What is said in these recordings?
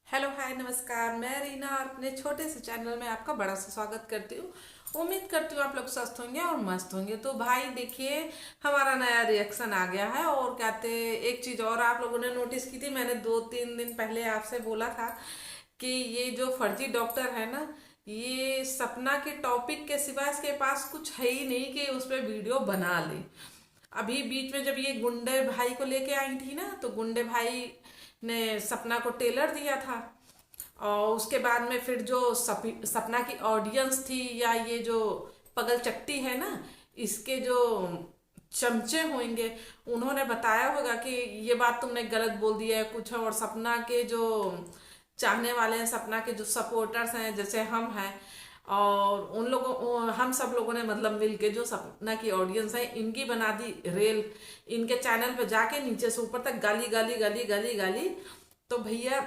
Hello hi नमस्कार। मैं रीना और अपने छोटे से चैनल में आपका बड़ा सा स्वागत करती हूँ। उम्मीद करती हूँ आप लोग स्वस्थ होंगे और मस्त होंगे। तो भाई देखिए, हमारा नया रिएक्शन आ गया है। और कहते, एक चीज़ और आप लोगों ने नोटिस की थी, मैंने 2-3 दिन पहले आपसे बोला था कि ये जो फर्जी डॉक्टर है ना, ये सपना के टॉपिक के सिवा इसके पास कुछ है ही नहीं कि उस पर वीडियो बना ले। अभी बीच में जब ये गुंडे भाई को लेके आई थी ना, तो गुंडे भाई ने सपना को टेलर दिया था। और उसके बाद में फिर जो सपना की ऑडियंस थी, या ये जो पगल चट्टी है ना, इसके जो चमचे होंगे, उन्होंने बताया होगा कि ये बात तुमने गलत बोल दिया है कुछ। और सपना के जो चाहने वाले हैं, सपना के जो सपोर्टर्स हैं जैसे हम हैं, और उन लोगों हम सब लोगों ने मतलब मिल के जो सपना की ऑडियंस है, इनकी बना दी रेल। इनके चैनल पे जाके नीचे से ऊपर तक गाली गाली गाली गाली गाली। तो भैया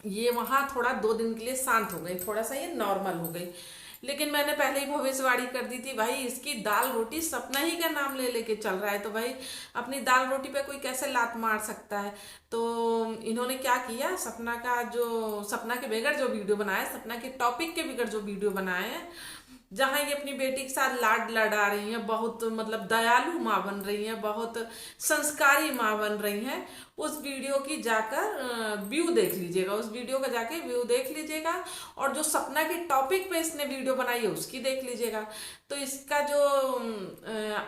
ये वहां थोड़ा 2 दिन के लिए शांत हो गई, थोड़ा सा ये नॉर्मल हो गई। लेकिन मैंने पहले ही भविष्यवाणी कर दी थी, भाई इसकी दाल रोटी सपना ही का नाम ले लेके चल रहा है, तो भाई अपनी दाल रोटी पे कोई कैसे लात मार सकता है। तो इन्होंने क्या किया, सपना के बगैर जो वीडियो बनाए, सपना के टॉपिक के बगैर जो वीडियो बनाए हैं, जहाँ ये अपनी बेटी के साथ लाड लड़ा रही हैं, बहुत मतलब दयालु माँ बन रही हैं, बहुत संस्कारी माँ बन रही हैं, उस वीडियो की जाकर व्यू देख लीजिएगा, उस वीडियो का जाके व्यू देख लीजिएगा। और जो सपना के टॉपिक पे इसने वीडियो बनाई है उसकी देख लीजिएगा। तो इसका जो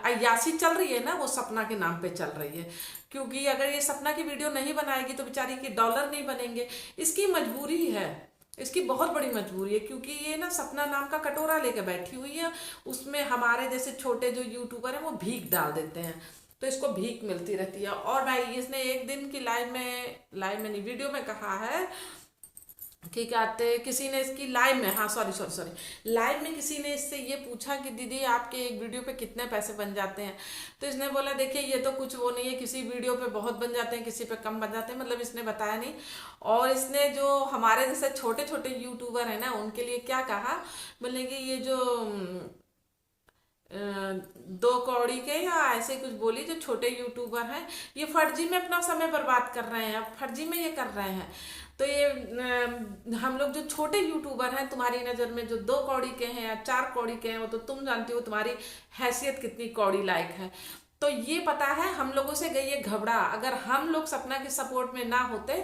अय्यासी चल रही है ना, वो सपना के नाम पे चल रही है। क्योंकि अगर ये सपना की वीडियो नहीं बनाएगी तो बेचारी के डॉलर नहीं बनेंगे। इसकी मजबूरी है, इसकी बहुत बड़ी मजबूरी है, क्योंकि ये ना सपना नाम का कटोरा लेके बैठी हुई है, उसमें हमारे जैसे छोटे जो यूट्यूबर हैं वो भीख डाल देते हैं, तो इसको भीख मिलती रहती है। और भाई इसने एक दिन की लाइव में नहीं, वीडियो में कहा है कि कहते, किसी ने इसकी लाइव में, हाँ सॉरी सॉरी सॉरी, लाइव में किसी ने इससे ये पूछा कि दीदी आपके एक वीडियो पे कितने पैसे बन जाते हैं। तो इसने बोला देखिए ये तो कुछ वो नहीं है, किसी वीडियो पे बहुत बन जाते हैं, किसी पे कम बन जाते हैं, मतलब इसने बताया नहीं। और इसने जो हमारे जैसे छोटे छोटे यूट्यूबर है ना, उनके लिए क्या कहा, बोले कि ये जो 2 कौड़ी के या ऐसे कुछ बोली, जो छोटे यूट्यूबर हैं ये फर्जी में अपना समय बर्बाद कर रहे हैं, फर्जी में ये कर रहे हैं। तो ये हम लोग जो छोटे यूट्यूबर हैं, तुम्हारी नज़र में जो 2 कौड़ी के हैं या 4 कौड़ी के हैं, वो तो तुम जानती हो तुम्हारी हैसियत कितनी कौड़ी लायक है। तो ये पता है हम लोगों से गई ये घबरा। अगर हम लोग सपना के सपोर्ट में ना होते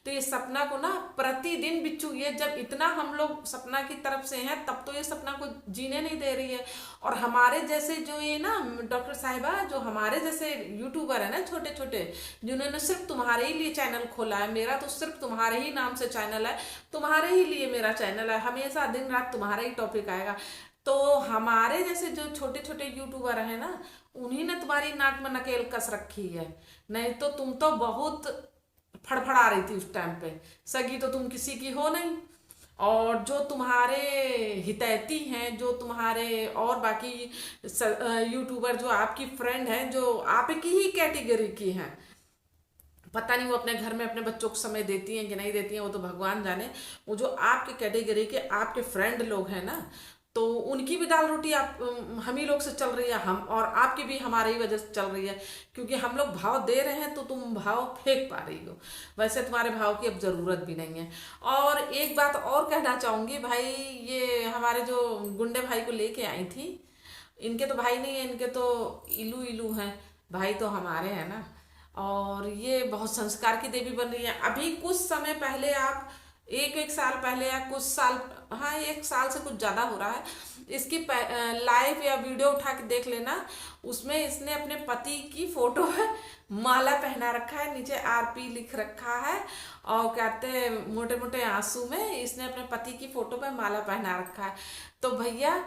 तो ये सपना को ना प्रतिदिन बिच्छू, ये जब इतना हम लोग सपना की तरफ से हैं, तब तो ये सपना को जीने नहीं दे रही है। और हमारे जैसे जो ये ना डॉक्टर साहिबा, जो हमारे जैसे यूट्यूबर है ना छोटे छोटे, जिन्होंने सिर्फ तुम्हारे ही लिए चैनल खोला है, मेरा तो सिर्फ तुम्हारे ही नाम से चैनल है, तुम्हारे ही लिए मेरा चैनल है, हमेशा दिन रात तुम्हारा ही टॉपिक आएगा। तो हमारे जैसे जो छोटे छोटे यूट्यूबर है ना, उन्हीं ने तुम्हारी नाक में नकेल कस रखी है। नहीं तो तुम तो बहुत फड़फड़ा रही थी उस टाइम पे, सगी तो तुम किसी की हो नहीं। और जो तुम्हारे हितैती हैं, जो तुम्हारे और बाकी यूट्यूबर जो आपकी फ्रेंड हैं, जो आपकी ही कैटेगरी की हैं, पता नहीं वो अपने घर में अपने बच्चों को समय देती हैं कि नहीं देती हैं, वो तो भगवान जाने। वो जो आपके कैटेगरी के आपके फ्रेंड लोग हैं ना, तो उनकी भी दाल रोटी आप हम ही लोग से चल रही है, हम और आपकी भी हमारी ही वजह से चल रही है। क्योंकि हम लोग भाव दे रहे हैं तो तुम भाव फेंक पा रही हो, वैसे तुम्हारे भाव की अब जरूरत भी नहीं है। और एक बात और कहना चाहूंगी भाई, ये हमारे जो गुंडे भाई को लेके आई थी, इनके तो भाई नहीं है, इनके तो इलू इलू हैं, भाई तो हमारे हैं ना। और ये बहुत संस्कार की देवी बन रही है। अभी कुछ समय पहले आप एक साल पहले या कुछ साल, हाँ 1 साल से कुछ ज्यादा हो रहा है, इसकी लाइव या वीडियो उठा के देख लेना। उसमें इसने अपने पति की फोटो है, माला पहना रखा है, नीचे आरपी लिख रखा है, और कहते मोटे मोटे आंसू में इसने अपने पति की फोटो पे माला पहना रखा है। तो भैया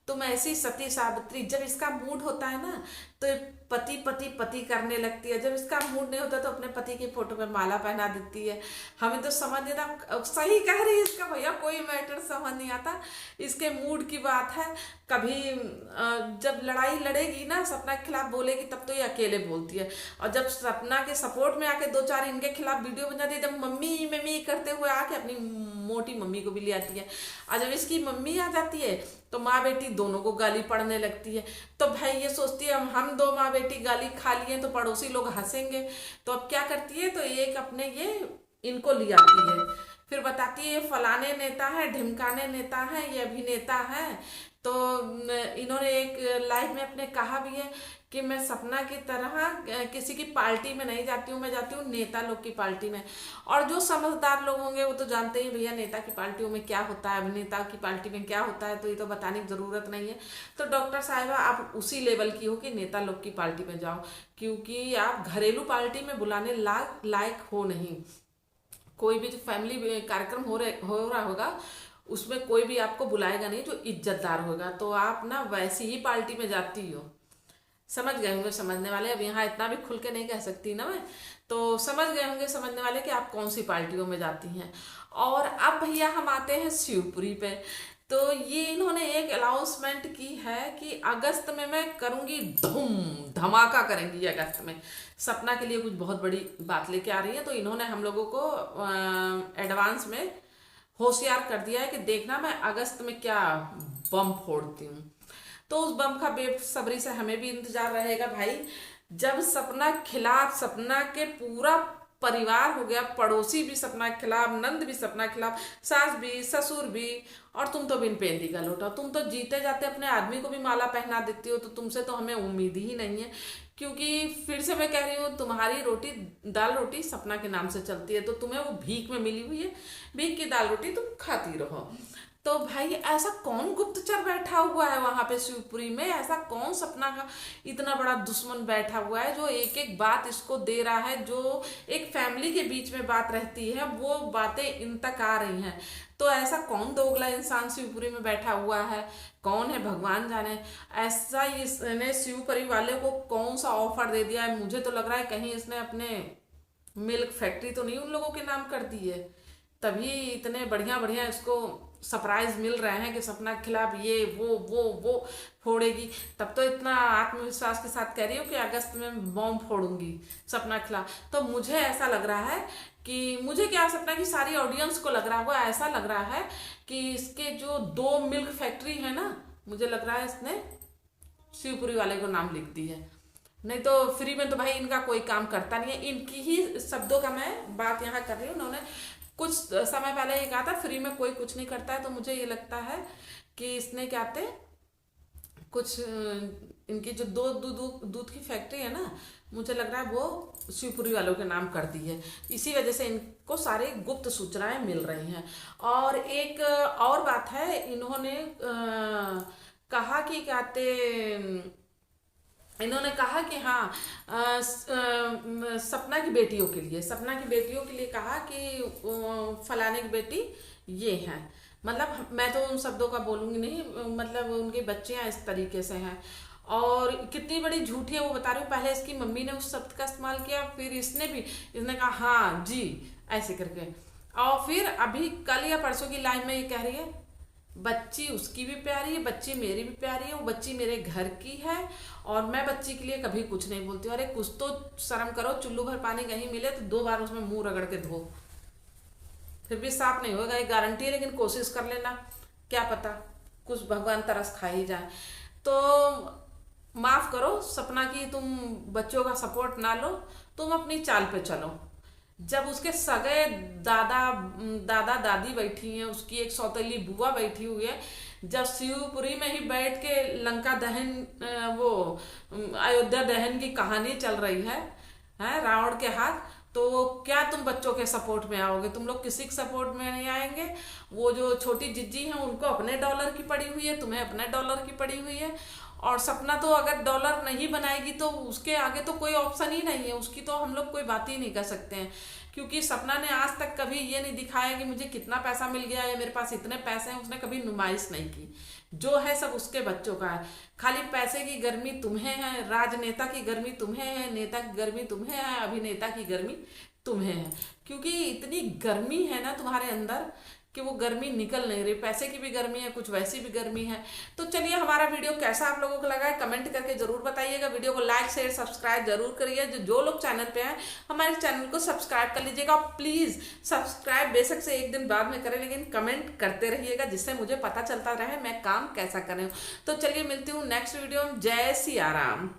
तुम ऐसी सती सावित्री, जब इसका मूड होता है ना तो ये पति पति पति करने लगती है, जब इसका मूड नहीं होता तो अपने पति की फोटो पे माला पहना देती है। हमें तो समझ नहीं आता, सही कह रही है इसका भैया, कोई मैटर समझ नहीं आता, इसके मूड की बात है। कभी जब लड़ाई लड़ेगी ना, सपना के खिलाफ बोलेगी, तब तो ये अकेले बोलती है। और जब सपना के सपोर्ट में आके 2-4 इनके खिलाफ वीडियो बन जाती है, जब मम्मी मम्मी करते हुए आके अपनी मोटी मम्मी को भी ले आती है। और जब इसकी मम्मी आ जाती है तो माँ बेटी दोनों को गाली पड़ने लगती है। तो भाई ये सोचती है हम 2 माँ बेटी गाली खा लिए तो पड़ोसी लोग हंसेंगे, तो अब क्या करती है, तो एक अपने ये इनको ले आती है फिर बताती है ये फलाने नेता है, ढिमकाने नेता है, ये अभिनेता है। तो इन्होंने एक लाइफ में अपने कहा भी है कि मैं सपना की तरह किसी की पार्टी में नहीं जाती हूँ, मैं जाती हूँ नेता लोग की पार्टी में। और जो समझदार लोग होंगे वो तो जानते ही भैया नेता की पार्टियों में क्या होता है, अभिनेता की पार्टी में क्या होता है, तो ये तो बताने की जरूरत नहीं है। तो डॉक्टर साहिबा आप उसी लेवल की हो कि नेता लोग की पार्टी में जाओ, क्योंकि आप घरेलू पार्टी में बुलाने लायक हो नहीं। कोई भी जो फैमिली कार्यक्रम हो रहा होगा उसमें कोई भी आपको बुलाएगा नहीं जो इज्जतदार होगा, तो आप ना वैसी ही पार्टी में जाती हो। समझ गए होंगे समझने वाले, अब यहाँ इतना भी खुल के नहीं कह सकती ना मैं, तो समझ गए होंगे समझने वाले कि आप कौन सी पार्टियों में जाती हैं। और अब भैया हम आते हैं शिवपुरी पे। तो ये इन्होंने एक अनाउंसमेंट की है कि अगस्त में मैं करूंगी धूम धमाका करेंगी अगस्त में। सपना के लिए कुछ बहुत बड़ी बात लेके आ रही है, तो इन्होंने हम लोगों को एडवांस में होशियार कर दिया है कि देखना मैं अगस्त में क्या बम फोड़ती हूँ। तो उस बम का बेसब्री से हमें भी इंतजार रहेगा भाई। जब सपना खिलाफ, सपना के पूरा परिवार हो गया, पड़ोसी भी सपना के खिलाफ, नंद भी सपना के खिलाफ, सास भी, ससुर भी, और तुम तो बिन पेंदी का लोटा, तुम तो जीते जाते अपने आदमी को भी माला पहना देती हो, तो तुमसे तो हमें उम्मीद ही नहीं है। क्योंकि फिर से मैं कह रही हूँ, तुम्हारी रोटी दाल रोटी सपना के नाम से चलती है, तो तुम्हें वो भीख में मिली हुई है, भीख की दाल रोटी तुम खाती रहो। तो भाई ऐसा कौन गुप्तचर बैठा हुआ है वहां पे शिवपुरी में, ऐसा कौन सपना का इतना बड़ा दुश्मन बैठा हुआ है जो एक एक बात इसको दे रहा है, जो एक फैमिली के बीच में बात रहती है वो बातें इन तक आ रही हैं। तो ऐसा कौन दोगला इंसान शिवपुरी में बैठा हुआ है, कौन है भगवान जाने। ऐसा इसने शिवपुरी वाले को कौन सा ऑफर दे दिया है, मुझे तो लग रहा है कहीं इसने अपने मिल्क फैक्ट्री तो नहीं उन लोगों के नाम कर दी है, तभी इतने बढ़िया बढ़िया इसको सरप्राइज मिल रहे हैं कि सपना के खिलाफ ये वो फोड़ेगी। तब तो इतना आत्मविश्वास के साथ कह रही हूँ कि अगस्त में बॉम्ब फोड़ूंगी सपना के खिलाफ। तो मुझे ऐसा लग रहा है कि मुझे क्या, सपना की सारी ऑडियंस को लग रहा होगा, ऐसा लग रहा है कि इसके जो 2 मिल्क फैक्ट्री है ना, मुझे लग रहा है इसने शिवपुरी वाले को नाम लिख दी है। नहीं तो फ्री में तो भाई इनका कोई काम करता नहीं है। इनकी ही शब्दों का मैं बात यहाँ कर रही हूँ। उन्होंने कुछ समय पहले ये कहा था फ्री में कोई कुछ नहीं करता है, तो मुझे ये लगता है कि इसने क्या थे कुछ इनकी जो दूध की फैक्ट्री है ना, मुझे लग रहा है वो शिवपुरी वालों के नाम कर दी है, इसी वजह से इनको सारे गुप्त सूचनाएं मिल रही हैं। और एक और बात है, इन्होंने कहा कि कहते इन्होंने कहा कि हाँ सपना की बेटियों के लिए, सपना की बेटियों के लिए कहा कि फलाने की बेटी ये है, मतलब मैं तो उन शब्दों का बोलूंगी नहीं, मतलब उनके बच्चे हैं इस तरीके से हैं। और कितनी बड़ी झूठी है वो बता रही हूँ। पहले इसकी मम्मी ने उस शब्द का इस्तेमाल किया, फिर इसने कहा हाँ जी ऐसे करके, और फिर अभी कल या परसों की लाइन में ये कह रही है बच्ची उसकी भी प्यारी है, बच्ची मेरी भी प्यारी है, वो बच्ची मेरे घर की है और मैं बच्ची के लिए कभी कुछ नहीं बोलती। अरे कुछ तो शर्म करो, चुल्लू भर पानी कहीं मिले तो 2 बार उसमें मुंह रगड़ के धो, फिर भी साफ नहीं होगा ये गारंटी है, लेकिन कोशिश कर लेना, क्या पता कुछ भगवान तरस खा ही जाए। तो माफ करो सपना की तुम बच्चों का सपोर्ट ना लो, तुम अपनी चाल पे चलो। जब उसके सगे दादा दादी बैठी हैं, उसकी एक सौतेली बुआ बैठी हुई है, जब शिवपुरी में ही बैठ के लंका दहन वो अयोध्या दहन की कहानी चल रही है रावण के हाथ, तो क्या तुम बच्चों के सपोर्ट में आओगे? तुम लोग किसी के सपोर्ट में नहीं आएंगे। वो जो छोटी जिज्जी हैं उनको अपने डॉलर की पड़ी हुई है, तुम्हें अपने डॉलर की पड़ी हुई है। और सपना तो अगर डॉलर नहीं बनाएगी तो उसके आगे तो कोई ऑप्शन ही नहीं है, उसकी तो हम लोग कोई बात ही नहीं कर सकते हैं। क्योंकि सपना ने आज तक कभी ये नहीं दिखाया कि मुझे कितना पैसा मिल गया या मेरे पास इतने पैसे हैं, उसने कभी नुमाइश नहीं की। जो है सब उसके बच्चों का है। खाली पैसे की गर्मी तुम्हें है, राजनेता की गर्मी तुम्हें है, नेता की गर्मी तुम्हें है, अभिनेता की गर्मी तुम्हें है। क्योंकि इतनी गर्मी है ना तुम्हारे अंदर कि वो गर्मी निकल नहीं रही। पैसे की भी गर्मी है, कुछ वैसी भी गर्मी है। तो चलिए, हमारा वीडियो कैसा आप लोगों को लगा है कमेंट करके जरूर बताइएगा। वीडियो को लाइक शेयर सब्सक्राइब जरूर करिए। जो लोग चैनल पे हैं हमारे चैनल को सब्सक्राइब कर लीजिएगा। प्लीज सब्सक्राइब बेशक से एक दिन बाद में करें, लेकिन कमेंट करते रहिएगा, जिससे मुझे पता चलता रहे मैं काम कैसा कर रही हूँ। तो चलिए मिलती हूँ नेक्स्ट वीडियो में। जय सिया राम।